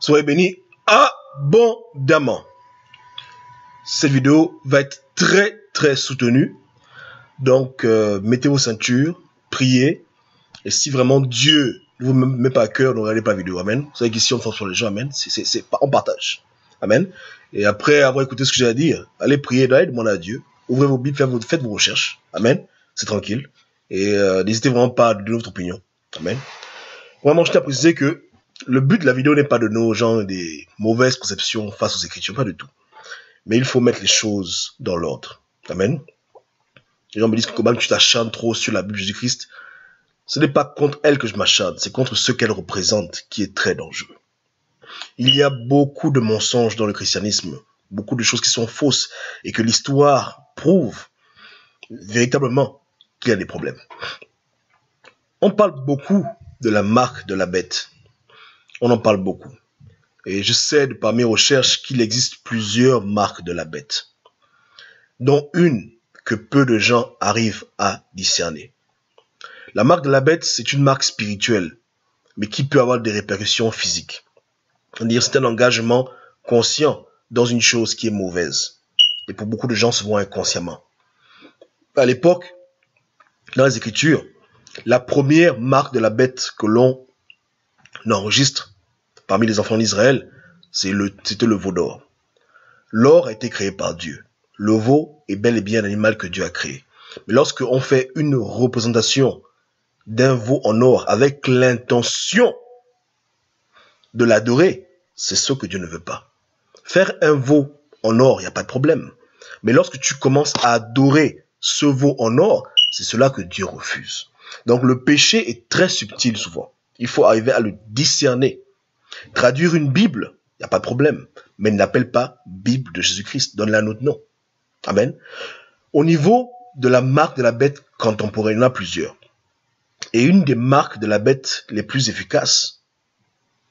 Soyez bénis abondamment. Cette vidéo va être très soutenue. Donc, mettez vos ceintures, priez. Et si vraiment Dieu ne vous met pas à cœur, ne regardez pas la vidéo. Amen. Vous savez qu'ici, on force sur les gens. Amen. On partage. Amen. Et après avoir écouté ce que j'ai à dire, allez prier, allez demander à Dieu. Ouvrez vos Bibles, faites vos recherches. Amen. C'est tranquille. Et n'hésitez vraiment pas à donner votre opinion. Amen. Vraiment, je tiens à préciser que le but de la vidéo n'est pas de donner aux gens des mauvaises conceptions face aux Écritures. Pas du tout. Mais il faut mettre les choses dans l'ordre. Amen. Les gens me disent que comment tu t'acharnes trop sur la Bible de Jésus-Christ. Ce n'est pas contre elle que je m'acharne, c'est contre ce qu'elle représente qui est très dangereux. Il y a beaucoup de mensonges dans le christianisme, beaucoup de choses qui sont fausses et que l'histoire prouve véritablement qu'il y a des problèmes. On parle beaucoup de la marque de la bête. On en parle beaucoup. Et je sais de par mes recherches qu'il existe plusieurs marques de la bête, dont une que peu de gens arrivent à discerner. La marque de la bête, c'est une marque spirituelle, mais qui peut avoir des répercussions physiques. C'est-à-dire, c'est un engagement conscient dans une chose qui est mauvaise. Et pour beaucoup de gens, souvent inconsciemment. À l'époque, dans les Écritures, la première marque de la bête que l'on enregistre parmi les enfants d'Israël, c'était le veau d'or. L'or a été créé par Dieu. Le veau est bel et bien un animal que Dieu a créé. Mais lorsque on fait une représentation d'un veau en or avec l'intention de l'adorer, c'est ce que Dieu ne veut pas. Faire un veau en or, il n'y a pas de problème. Mais lorsque tu commences à adorer ce veau en or, c'est cela que Dieu refuse. Donc le péché est très subtil souvent. Il faut arriver à le discerner. Traduire une Bible, il n'y a pas de problème. Mais ne l'appelle pas Bible de Jésus-Christ. Donne-la un autre nom. Amen. Au niveau de la marque de la bête contemporaine, il y en a plusieurs. Et une des marques de la bête les plus efficaces,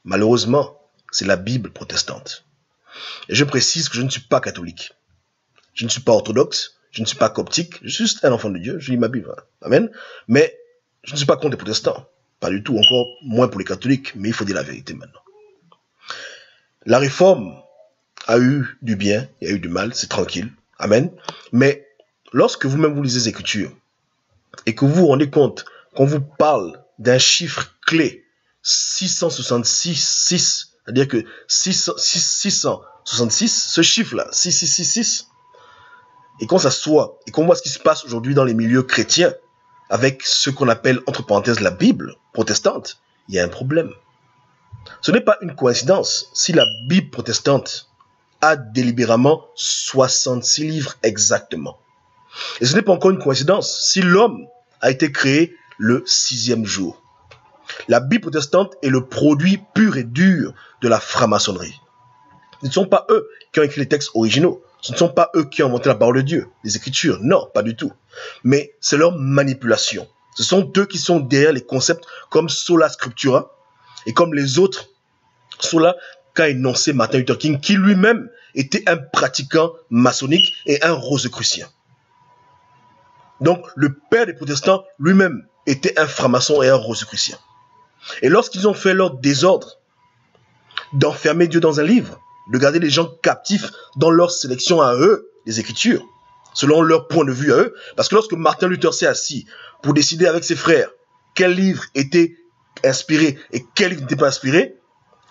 malheureusement, c'est la Bible protestante. Et je précise que je ne suis pas catholique. Je ne suis pas orthodoxe. Je ne suis pas coptique. Je suis juste un enfant de Dieu. Je lis ma Bible. Amen. Mais je ne suis pas contre les protestants. Pas du tout. Encore moins pour les catholiques. Mais il faut dire la vérité maintenant. La réforme a eu du bien. Il y a eu du mal. C'est tranquille. Amen. Mais lorsque vous-même vous lisez les Écritures et que vous vous rendez compte qu'on vous parle d'un chiffre clé, 666, c'est-à-dire que 666, ce chiffre-là, 6666, et qu'on s'assoit et qu'on voit ce qui se passe aujourd'hui dans les milieux chrétiens avec ce qu'on appelle, entre parenthèses, la Bible protestante, il y a un problème. Ce n'est pas une coïncidence si la Bible protestante a délibérément 66 livres exactement. Et ce n'est pas encore une coïncidence si l'homme a été créé le 6e jour. La Bible protestante est le produit pur et dur de la franc-maçonnerie. Ce ne sont pas eux qui ont écrit les textes originaux. Ce ne sont pas eux qui ont inventé la parole de Dieu, les Écritures. Non, pas du tout. Mais c'est leur manipulation. Ce sont eux qui sont derrière les concepts comme Sola Scriptura et comme les autres Sola qu'a énoncé Martin Luther King, qui lui-même était un pratiquant maçonnique et un rosicrucien. Donc, le père des protestants lui-même était un franc-maçon et un rosicrucien. Et lorsqu'ils ont fait leur désordre d'enfermer Dieu dans un livre, de garder les gens captifs dans leur sélection à eux, des Écritures, selon leur point de vue à eux, parce que lorsque Martin Luther s'est assis pour décider avec ses frères quel livre était inspiré et quel livre n'était pas inspiré,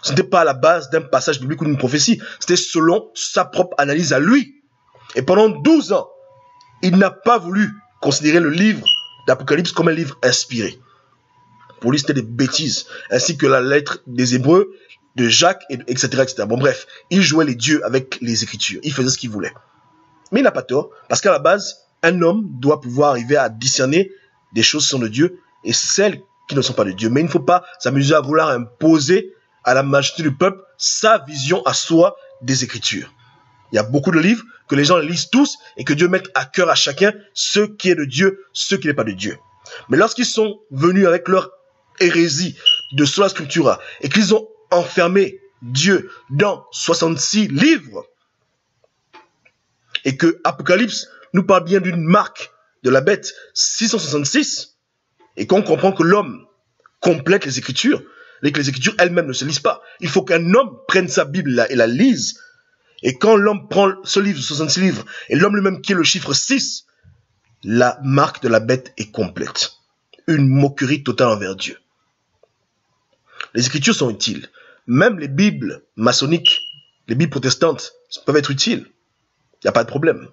ce n'était pas à la base d'un passage biblique ou d'une prophétie, c'était selon sa propre analyse à lui. Et pendant 12 ans, il n'a pas voulu considérer le livre d'Apocalypse comme un livre inspiré. Pour lui, c'était des bêtises, ainsi que la lettre des Hébreux, de Jacques, etc., etc. Bon, bref, il jouait les dieux avec les Écritures. Il faisait ce qu'il voulait. Mais il n'a pas tort, parce qu'à la base, un homme doit pouvoir arriver à discerner des choses qui sont de Dieu et celles qui ne sont pas de Dieu. Mais il ne faut pas s'amuser à vouloir imposer à la majorité du peuple sa vision à soi des Écritures. Il y a beaucoup de livres que les gens lisent tous et que Dieu mette à cœur à chacun ce qui est de Dieu, ce qui n'est pas de Dieu. Mais lorsqu'ils sont venus avec leur hérésie de Sola Scriptura et qu'ils ont enfermé Dieu dans 66 livres et que Apocalypse nous parle bien d'une marque de la bête 666 et qu'on comprend que l'homme complète les Écritures, et que les Écritures elles-mêmes ne se lisent pas. Il faut qu'un homme prenne sa Bible et la lise. Et quand l'homme prend ce livre, 66 livres, et l'homme lui-même qui est le chiffre 6, la marque de la bête est complète. Une moquerie totale envers Dieu. Les Écritures sont utiles. Même les Bibles maçonniques, les Bibles protestantes, peuvent être utiles. Il n'y a pas de problème.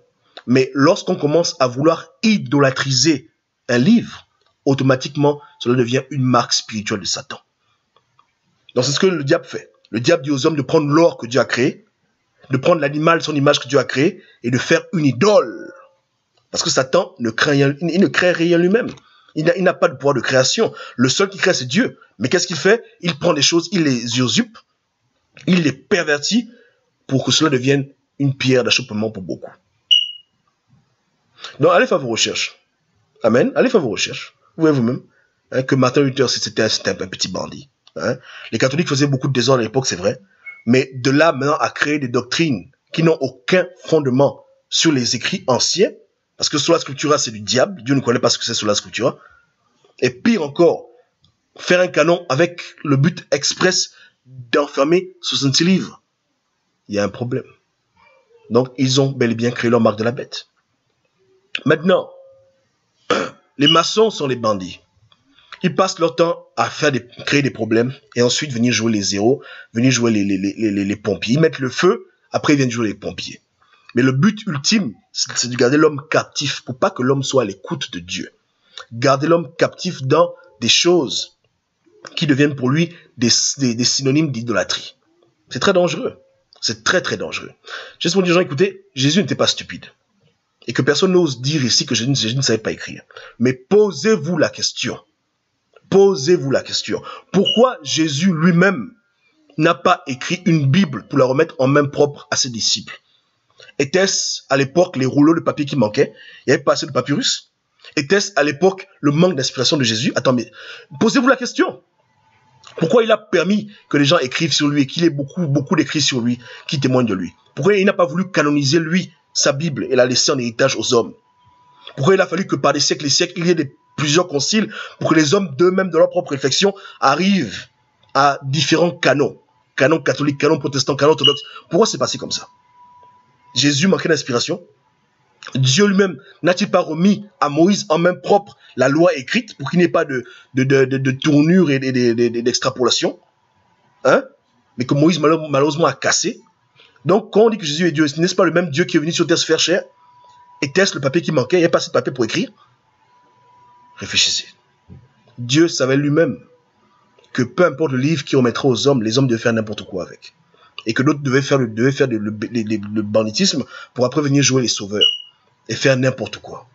Mais lorsqu'on commence à vouloir idolâtriser un livre, automatiquement, cela devient une marque spirituelle de Satan. Donc c'est ce que le diable fait. Le diable dit aux hommes de prendre l'or que Dieu a créé, de prendre l'animal, son image que Dieu a créé, et de faire une idole. Parce que Satan ne crée rien, il ne crée rien lui-même. Il n'a pas de pouvoir de création. Le seul qui crée, c'est Dieu. Mais qu'est-ce qu'il fait? Il prend des choses, il les usurpe, il les pervertit pour que cela devienne une pierre d'achoppement pour beaucoup. Donc, allez faire vos recherches. Amen. Allez faire vos recherches. Vous voyez vous-même que Martin Luther, c'était un petit bandit. Les catholiques faisaient beaucoup de désordre à l'époque, c'est vrai. Mais de là, maintenant, à créer des doctrines qui n'ont aucun fondement sur les écrits anciens, parce que Sola Scriptura, c'est du diable. Dieu ne connaît pas ce que c'est Sola Scriptura. Et pire encore, faire un canon avec le but express d'enfermer 66 livres. Il y a un problème. Donc, ils ont bel et bien créé leur marque de la bête. Maintenant, les maçons sont les bandits. Ils passent leur temps à créer des problèmes et ensuite venir jouer les zéros, venir jouer les pompiers. Ils mettent le feu, après ils viennent jouer les pompiers. Mais le but ultime, c'est de garder l'homme captif pour pas que l'homme soit à l'écoute de Dieu. Garder l'homme captif dans des choses qui deviennent pour lui des synonymes d'idolâtrie. C'est très dangereux. C'est très très dangereux. Juste pour dire aux gens, écoutez, Jésus n'était pas stupide. Et que personne n'ose dire ici que Jésus ne savait pas écrire. Mais posez-vous la question. Posez-vous la question. Pourquoi Jésus lui-même n'a pas écrit une Bible pour la remettre en main propre à ses disciples? Était-ce à l'époque les rouleaux de papier qui manquaient? Il n'y avait pas assez de papyrus? Était-ce à l'époque le manque d'inspiration de Jésus? Attendez, posez-vous la question. Pourquoi il a permis que les gens écrivent sur lui et qu'il ait beaucoup d'écrits sur lui qui témoignent de lui? Pourquoi il n'a pas voulu canoniser lui sa Bible et la laisser en héritage aux hommes? Pourquoi il a fallu que par des siècles et siècles, il y ait plusieurs conciles pour que les hommes d'eux-mêmes, de leur propre réflexion, arrivent à différents canons? Canon catholique, canon protestant, canon orthodoxe. Pourquoi c'est passé comme ça? Jésus manquait d'inspiration. Dieu lui-même n'a-t-il pas remis à Moïse en main propre la loi écrite pour qu'il n'y ait pas de tournure et d'extrapolation, mais que Moïse malheureusement a cassé. Donc quand on dit que Jésus est Dieu, n'est-ce pas le même Dieu qui est venu sur terre se faire chair? Était-ce le papier qui manquait? Il n'y a pas assez de papier pour écrire? Réfléchissez. Dieu savait lui-même que peu importe le livre qu'il remettra aux hommes, les hommes devaient faire n'importe quoi avec. Et que d'autres devaient faire le banditisme pour après venir jouer les sauveurs et faire n'importe quoi.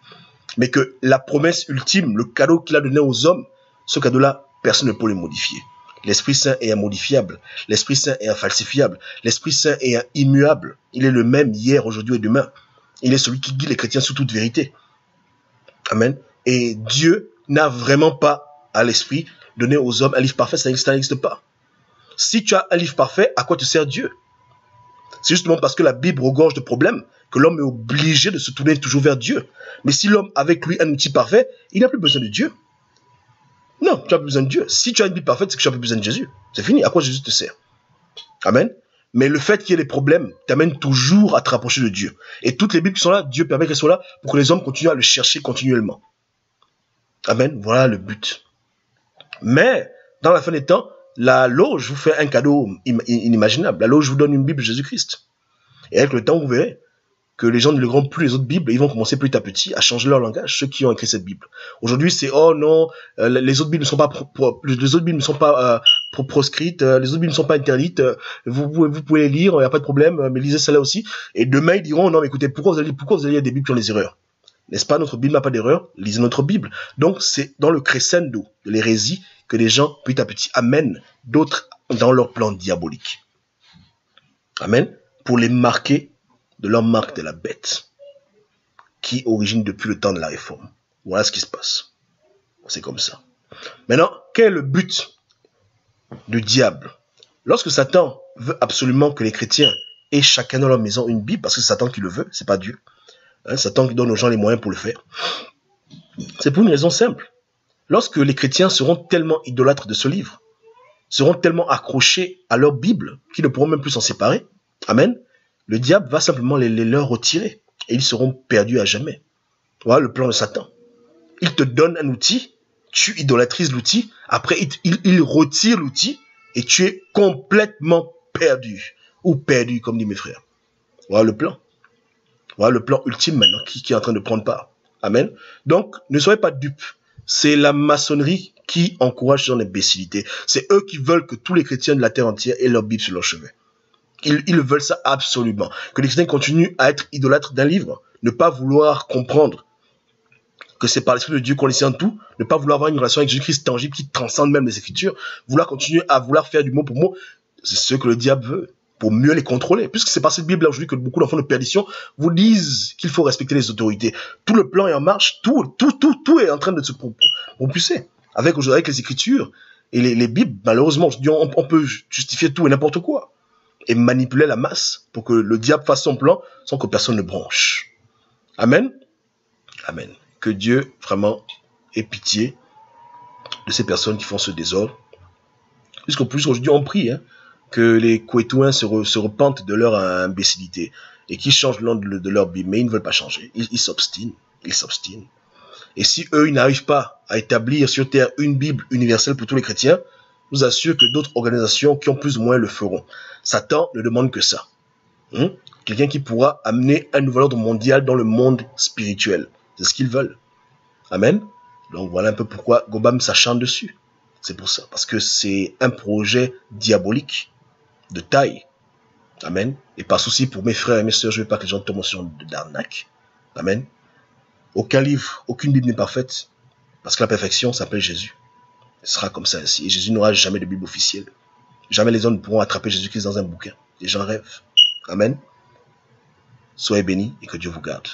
Mais que la promesse ultime, le cadeau qu'il a donné aux hommes, ce cadeau-là, personne ne peut le modifier. L'Esprit Saint est immodifiable. L'Esprit Saint est infalsifiable. L'Esprit Saint est immuable. Il est le même hier, aujourd'hui et demain. Il est celui qui guide les chrétiens sous toute vérité. Amen. Et Dieu n'a vraiment pas à l'esprit donné aux hommes un livre parfait, ça n'existe pas. Si tu as un livre parfait, à quoi te sert Dieu? C'est justement parce que la Bible regorge de problèmes que l'homme est obligé de se tourner toujours vers Dieu. Mais si l'homme a avec lui un outil parfait, il n'a plus besoin de Dieu. Non, tu n'as plus besoin de Dieu. Si tu as une Bible parfaite, c'est que tu n'as plus besoin de Jésus. C'est fini. À quoi Jésus te sert? Amen. Mais le fait qu'il y ait des problèmes t'amène toujours à te rapprocher de Dieu. Et toutes les Bibles qui sont là, Dieu permet qu'elles soient là pour que les hommes continuent à le chercher continuellement. Amen. Voilà le but. Mais, dans la fin des temps, la loge vous fait un cadeau inimaginable. La loge vous donne une Bible de Jésus-Christ. Et avec le temps, vous verrez que les gens ne liront plus les autres Bibles. Ils vont commencer petit à petit à changer leur langage, ceux qui ont écrit cette Bible. Aujourd'hui, c'est « Oh non, les autres Bibles ne sont pas proscrites, les autres Bibles ne sont pas interdites, vous pouvez les lire, il n'y a pas de problème, mais lisez celle-là aussi. » Et demain, ils diront « Non, mais écoutez, pourquoi vous allez lire des Bibles qui ont des erreurs? N'est-ce pas, notre Bible n'a pas d'erreur? Lisez notre Bible. » Donc, c'est dans le crescendo de l'hérésie que les gens, petit à petit, amènent d'autres dans leur plan diabolique. Amen. Pour les marquer de leur marque de la bête, qui origine depuis le temps de la réforme. Voilà ce qui se passe. C'est comme ça. Maintenant, quel est le but du diable? Lorsque Satan veut absolument que les chrétiens aient chacun dans leur maison une Bible, parce que c'est Satan qui le veut, c'est pas Dieu. Satan qui donne aux gens les moyens pour le faire. C'est pour une raison simple. Lorsque les chrétiens seront tellement idolâtres de ce livre, seront tellement accrochés à leur Bible qu'ils ne pourront même plus s'en séparer. Amen. Le diable va simplement les leur retirer et ils seront perdus à jamais. Voilà le plan de Satan. Il te donne un outil, tu idolâtrises l'outil, après il retire l'outil et tu es complètement perdu. Ou perdu, comme disent mes frères. Voilà le plan. Voilà le plan ultime maintenant qui est en train de prendre part. Amen. Donc, ne soyez pas dupes. C'est la maçonnerie qui encourage ce genre d'imbécilité. C'est eux qui veulent que tous les chrétiens de la terre entière aient leur Bible sur leur chevet. Ils veulent ça absolument. Que les chrétiens continuent à être idolâtres d'un livre, ne pas vouloir comprendre que c'est par l'Esprit de Dieu qu'on les sait tout, ne pas vouloir avoir une relation avec Jésus-Christ tangible qui transcende même les Écritures, vouloir continuer à vouloir faire du mot pour mot, c'est ce que le diable veut, pour mieux les contrôler. Puisque c'est par cette Bible-là aujourd'hui que beaucoup d'enfants de perdition vous disent qu'il faut respecter les autorités. Tout le plan est en marche, tout est en train de se propulser. Avec les Écritures et les Bibles, malheureusement, on peut justifier tout et n'importe quoi. Et manipuler la masse pour que le diable fasse son plan sans que personne ne bronche. Amen. Amen. Que Dieu vraiment ait pitié de ces personnes qui font ce désordre. Puisqu'en plus aujourd'hui on prie que les Kouétouins se repentent de leur imbécilité et qu'ils changent le nom de leur Bible, mais ils ne veulent pas changer. Ils s'obstinent. Ils s'obstinent. Et si eux, ils n'arrivent pas à établir sur terre une Bible universelle pour tous les chrétiens, je vous assure que d'autres organisations qui ont plus ou moins le feront. Satan ne demande que ça. Quelqu'un qui pourra amener un nouvel ordre mondial dans le monde spirituel. C'est ce qu'ils veulent. Amen. Donc voilà un peu pourquoi Gobam s'acharne dessus. C'est pour ça. Parce que c'est un projet diabolique de taille. Amen. Et par souci pour mes frères et mes sœurs, je ne veux pas que les gens tombent sur d'arnaque. Amen. Aucun livre, aucune Bible n'est parfaite. Parce que la perfection s'appelle Jésus. Ce sera comme ça ainsi. Et Jésus n'aura jamais de Bible officielle. Jamais les hommes ne pourront attraper Jésus-Christ dans un bouquin. Les gens rêvent. Amen. Soyez bénis et que Dieu vous garde.